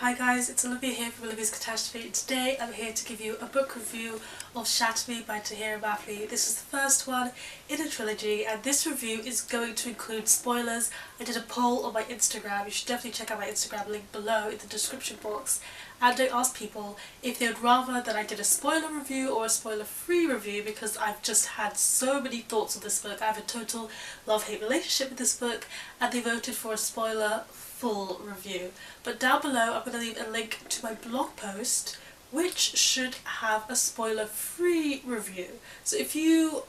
Hi guys, it's Olivia here from Olivia's Catastrophe. Today I'm here to give you a book review of Shatter by Tahereh Mafi. This is the first one in a trilogy and this review is going to include spoilers. I did a poll on my Instagram, you should definitely check out my Instagram link below in the description box, and I asked people if they would rather that I did a spoiler review or a spoiler free review because I've just had so many thoughts on this book. I have a total love-hate relationship with this book and they voted for a spoiler full review. But down below I'm going to leave a link to my blog post which should have a spoiler free review. So if you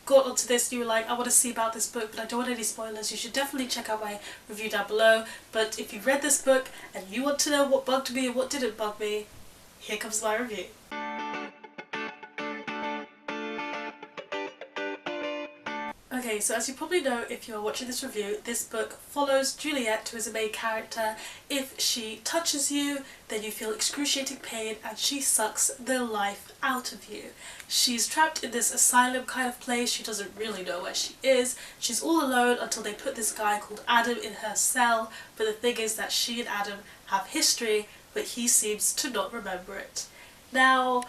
got onto this and you were like, I want to see about this book but I don't want any spoilers, you should definitely check out my review down below. But if you've read this book and you want to know what bugged me and what didn't bug me, here comes my review. Okay, so as you probably know if you're watching this review, this book follows Juliet, who is a main character. If she touches you, then you feel excruciating pain and she sucks the life out of you. She's trapped in this asylum kind of place, she doesn't really know where she is. She's all alone until they put this guy called Adam in her cell, but the thing is that she and Adam have history, but he seems to not remember it. Now,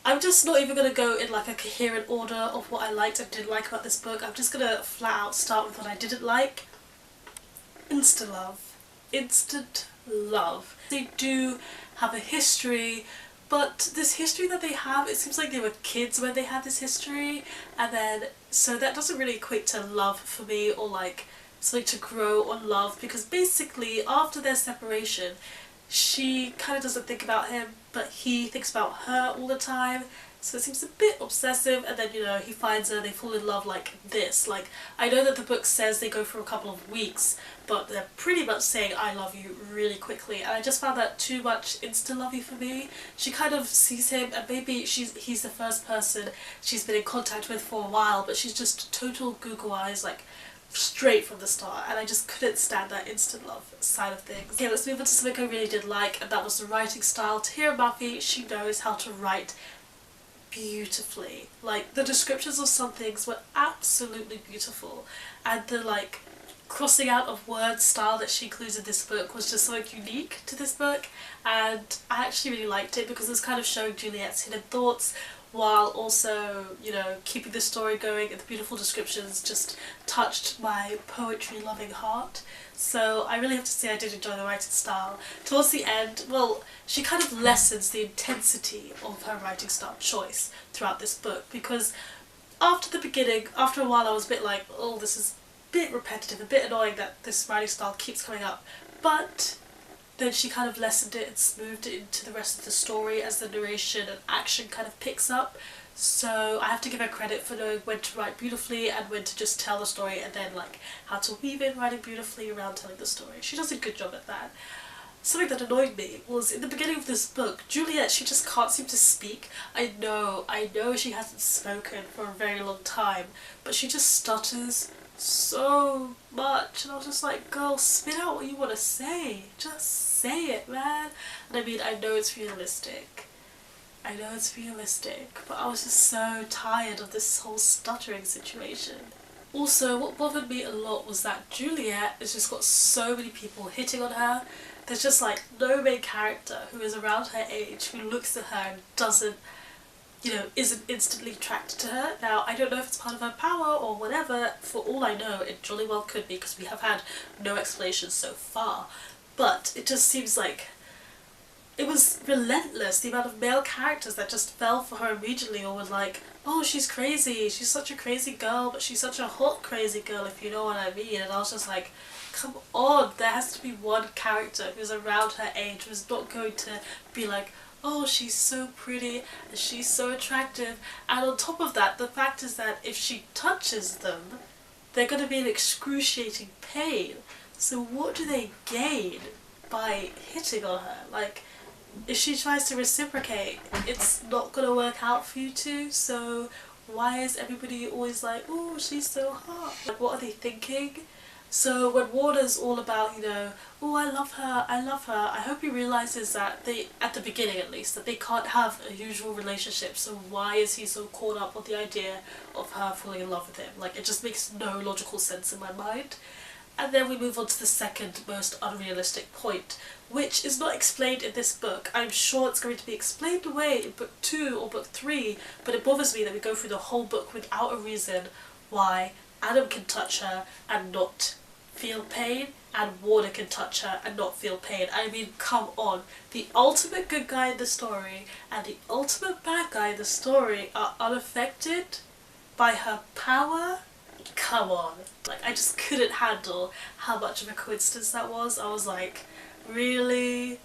I'm just not even going to go in like a coherent order of what I liked and didn't like about this book. I'm just going to flat out start with what I didn't like. Instant love. Instant love. They do have a history, but this history that they have, it seems like they were kids when they had this history, and then so that doesn't really equate to love for me, or like something to grow on love, because basically after their separation she kind of doesn't think about him, but he thinks about her all the time, so it seems a bit obsessive. And then, you know, he finds her, they fall in love like this. Like, I know that the book says they go for a couple of weeks, but they're pretty much saying I love you really quickly, and I just found that too much insta-lovey for me. She kind of sees him and maybe he's the first person she's been in contact with for a while, but she's just total Google eyes, like straight from the start, and I just couldn't stand that instant love side of things. Okay, let's move on to something I really did like, and that was the writing style. Tahereh Mafi, she knows how to write beautifully. Like, the descriptions of some things were absolutely beautiful, and the like crossing out of words style that she includes in this book was just something unique to this book, and I actually really liked it because it was kind of showing Juliet's hidden thoughts while also, you know, keeping the story going, and the beautiful descriptions just touched my poetry-loving heart. So I really have to say I did enjoy the writing style. Towards the end, well, she kind of lessens the intensity of her writing style choice throughout this book, because after the beginning, after a while I was a bit like, oh, this is a bit repetitive, a bit annoying that this writing style keeps coming up, but then she kind of lessened it and smoothed it into the rest of the story as the narration and action kind of picks up. So I have to give her credit for knowing when to write beautifully and when to just tell the story, and then like how to weave in writing beautifully around telling the story. She does a good job at that. Something that annoyed me was in the beginning of this book, Juliet, she just can't seem to speak. I know she hasn't spoken for a very long time, but she just stutters so much, and I was just like, girl, spit out what you want to say, just say it, man. And I mean, I know it's realistic, but I was just so tired of this whole stuttering situation. Also, what bothered me a lot was that Juliet has just got so many people hitting on her. There's just like no main character who is around her age who looks at her and doesn't, you know, isn't instantly attracted to her. Now, I don't know if it's part of her power or whatever. For all I know, it jolly well could be, because we have had no explanations so far. But it just seems like it was relentless, the amount of male characters that just fell for her immediately, or was like, oh, she's crazy, she's such a crazy girl, but she's such a hot crazy girl, if you know what I mean. And I was just like, come on, there has to be one character who's around her age who's not going to be like, oh, she's so pretty and she's so attractive. And on top of that, the fact is that if she touches them, they're going to be in excruciating pain. So what do they gain by hitting on her? Like, if she tries to reciprocate, it's not going to work out for you two, so why is everybody always like, oh, she's so hot? Like, what are they thinking? So when Warner's all about, you know, oh, I love her, I hope he realises that they, at the beginning at least, that they can't have a usual relationship, so why is he so caught up with the idea of her falling in love with him? Like, it just makes no logical sense in my mind. And then we move on to the second most unrealistic point, which is not explained in this book. I'm sure it's going to be explained away in book 2 or book 3, but it bothers me that we go through the whole book without a reason why Adam can touch her and not feel pain, and Warner can touch her and not feel pain. I mean, come on. The ultimate good guy in the story and the ultimate bad guy in the story are unaffected by her power? Come on. Like, I just couldn't handle how much of a coincidence that was. I was like, really?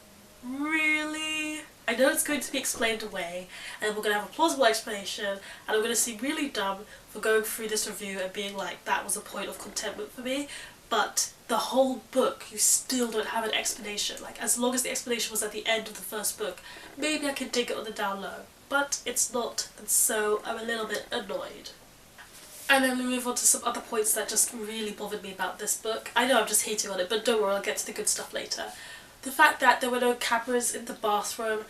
Really? I know it's going to be explained away, and we're going to have a plausible explanation, and I'm going to seem really dumb for going through this review and being like, that was a point of contentment for me, but the whole book, you still don't have an explanation. Like, as long as the explanation was at the end of the first book, maybe I could dig it on the down low, but it's not, and so I'm a little bit annoyed. And then we move on to some other points that just really bothered me about this book. I know I'm just hating on it, but don't worry, I'll get to the good stuff later. The fact that there were no cameras in the bathroom.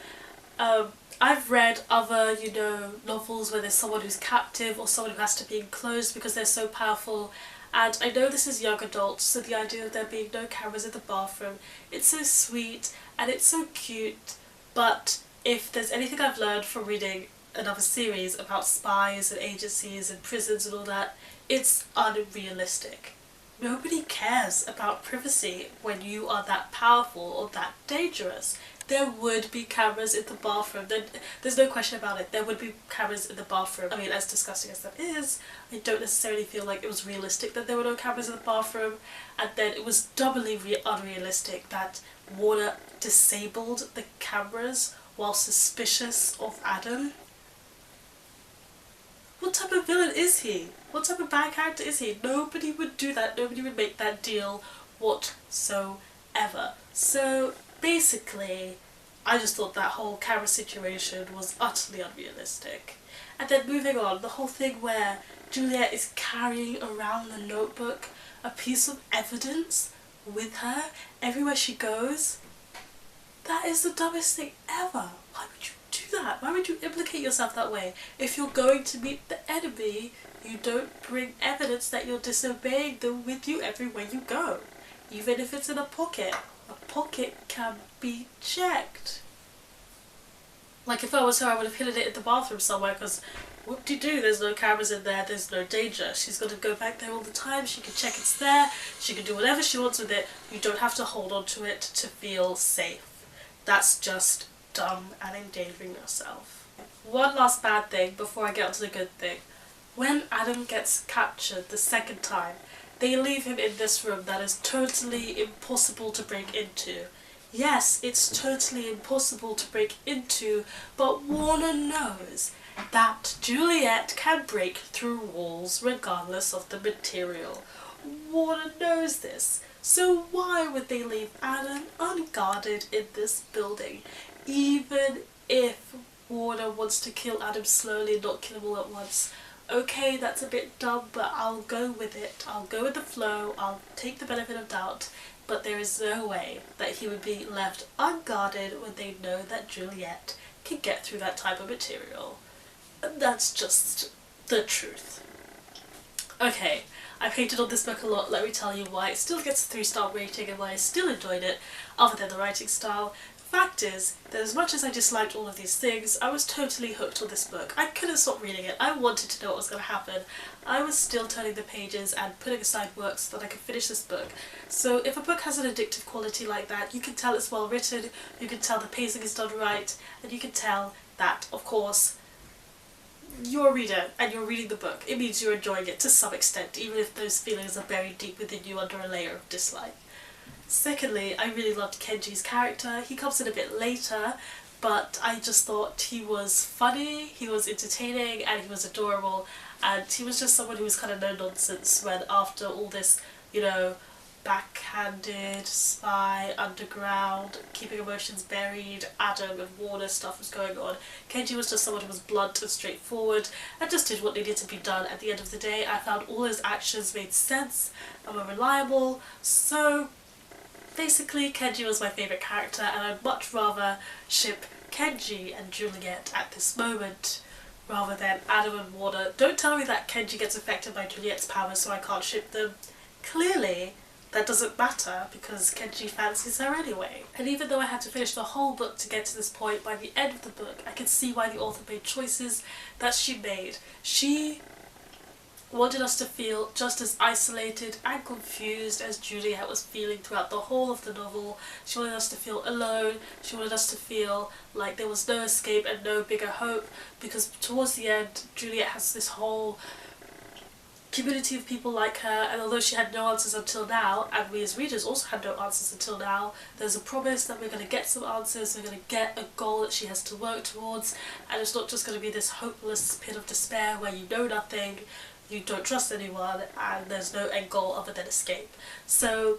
I've read other, novels where there's someone who's captive or someone who has to be enclosed because they're so powerful. And I know this is young adults, so the idea of there being no cameras in the bathroom, it's so sweet and it's so cute, but if there's anything I've learned from reading another series about spies and agencies and prisons and all that, it's unrealistic. Nobody cares about privacy when you are that powerful or that dangerous. There would be cameras in the bathroom. There's no question about it. There would be cameras in the bathroom. I mean, as disgusting as that is, I don't necessarily feel like it was realistic that there were no cameras in the bathroom. And then it was doubly unrealistic that Warner disabled the cameras while suspicious of Adam. What type of villain is he? What type of bad character is he? Nobody would do that. Nobody would make that deal whatsoever. So basically, I just thought that whole camera situation was utterly unrealistic. And then moving on, the whole thing where Juliet is carrying around the notebook, a piece of evidence with her everywhere she goes. That is the dumbest thing ever. Why would you do that? Why would you implicate yourself that way? If you're going to meet the enemy, you don't bring evidence that you're disobeying them with you everywhere you go. Even if it's in a pocket. A pocket can be checked. Like, if I was her, I would have hidden it in the bathroom somewhere, because whoop-de-doo, there's no cameras in there, there's no danger. She's going to go back there all the time, she can check it's there, she can do whatever she wants with it. You don't have to hold on to it to feel safe. That's just dumb and endangering yourself. One last bad thing before I get onto the good thing. When Adam gets captured the second time, they leave him in this room that is totally impossible to break into. Yes, it's totally impossible to break into, but Warner knows that Juliet can break through walls regardless of the material. Warner knows this. So why would they leave Adam unguarded in this building? Even if Warner wants to kill Adam slowly and not kill him all at once. Okay, that's a bit dumb, but I'll go with it. I'll go with the flow, I'll take the benefit of doubt, but there is no way that he would be left unguarded when they know that Juliet can get through that type of material. And that's just the truth. Okay, I've hated on this book a lot. Let me tell you why it still gets a 3-star rating and why I still enjoyed it, other than the writing style. Fact is that as much as I disliked all of these things, I was totally hooked on this book. I couldn't stop reading it. I wanted to know what was going to happen. I was still turning the pages and putting aside work so that I could finish this book. So if a book has an addictive quality like that, you can tell it's well written, you can tell the pacing is done right, and you can tell that, of course, you're a reader and you're reading the book. It means you're enjoying it to some extent, even if those feelings are buried deep within you under a layer of dislike. Secondly, I really loved Kenji's character. He comes in a bit later, but I just thought he was funny, he was entertaining, and he was adorable, and he was just someone who was kind of no nonsense when, after all this, backhanded, spy, underground, keeping emotions buried, Adam and Warner stuff was going on. Kenji was just someone who was blunt and straightforward and just did what needed to be done. At the end of the day, I found all his actions made sense and were reliable, so basically Kenji was my favourite character, and I'd much rather ship Kenji and Juliet at this moment rather than Adam and Warner. Don't tell me that Kenji gets affected by Juliet's powers so I can't ship them. Clearly, that doesn't matter because Kenji fancies her anyway. And even though I had to finish the whole book to get to this point, by the end of the book I could see why the author made choices that she made. She wanted us to feel just as isolated and confused as Juliet was feeling throughout the whole of the novel. She wanted us to feel alone, she wanted us to feel like there was no escape and no bigger hope, because towards the end Juliet has this whole community of people like her, and although she had no answers until now, and we as readers also had no answers until now, there's a promise that we're going to get some answers, we're going to get a goal that she has to work towards, and it's not just going to be this hopeless pit of despair where you know nothing, you don't trust anyone, and there's no end goal other than escape. So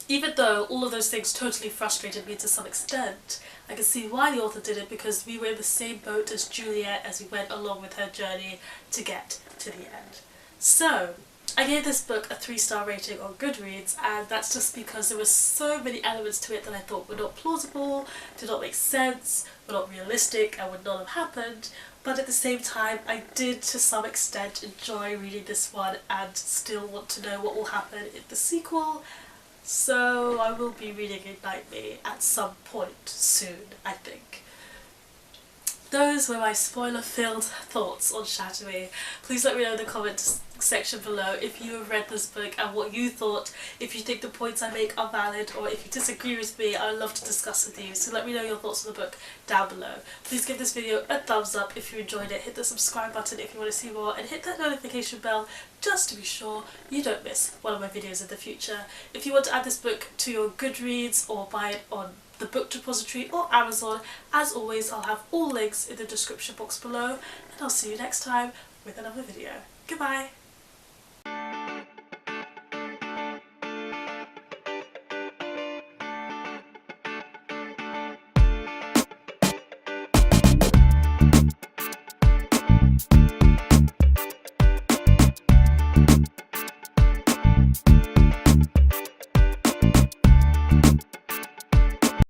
even though all of those things totally frustrated me to some extent, I can see why the author did it, because we were in the same boat as Juliet as we went along with her journey to get to the end. So I gave this book a 3-star rating on Goodreads, and that's just because there were so many elements to it that I thought were not plausible, did not make sense, were not realistic, and would not have happened. But at the same time, I did to some extent enjoy reading this one and still want to know what will happen in the sequel. So I will be reading Ignite Me at some point soon, I think. Those were my spoiler-filled thoughts on Shatter. Please let me know in the comments section below if you have read this book and what you thought, if you think the points I make are valid, or if you disagree with me. I would love to discuss with you, so let me know your thoughts on the book down below. Please give this video a thumbs up if you enjoyed it, hit the subscribe button if you want to see more, and hit that notification bell just to be sure you don't miss one of my videos in the future. If you want to add this book to your Goodreads or buy it on the Book Depository or Amazon, as always I'll have all links in the description box below, and I'll see you next time with another video. Goodbye!